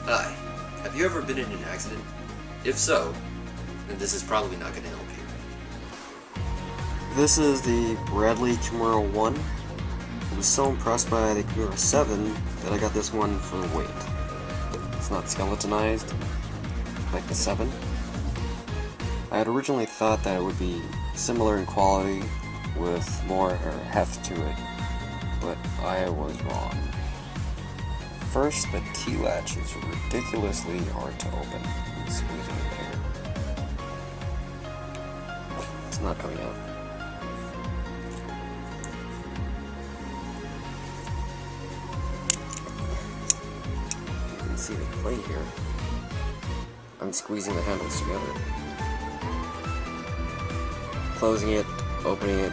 Hi, have you ever been in an accident? If so, then this is probably not going to help you. This is the Bradley Kimura I. I was so impressed by the Kimura 7 that I got this one for the weight. It's not skeletonized like the 7. I had originally thought that it would be similar in quality with more heft to it, but I was wrong. First, the T-latch is ridiculously hard to open. Squeezing it here. It's not coming out. You can see the plate here. I'm squeezing the handles together. Closing it, opening it,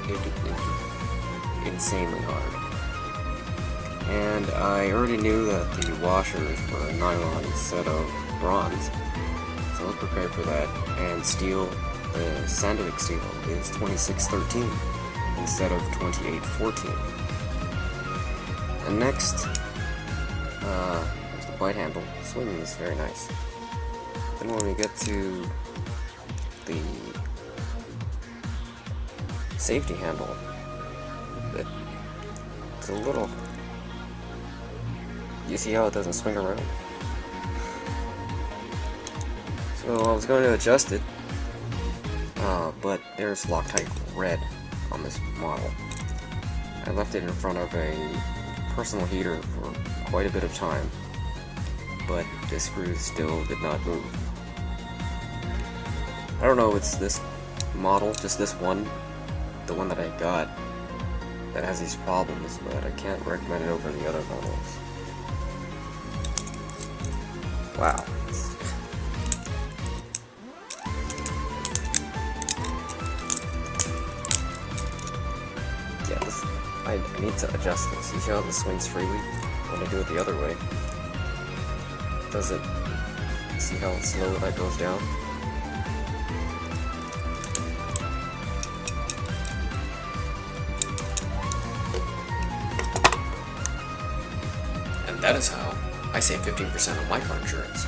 it's insanely hard. And I already knew that the washers were nylon instead of bronze, so I was prepared for that. And steel, the sandvik steel, is 2613 instead of 2814. And next, there's the bite handle. Swinging is very nice. Then when we get to the safety handle, it's a little... You see how it doesn't swing around? So I was going to adjust it, but there's Loctite red on this model. I left it in front of a personal heater for quite a bit of time, but the screws still did not move. I don't know if it's this model, just this one, the one that I got, that has these problems, but I can't recommend it over the other models. Wow. Yeah, I need to adjust this. You see how this swings freely when I do it the other way? Does it? See how slow that goes down? And that is how I save 15% on my car insurance.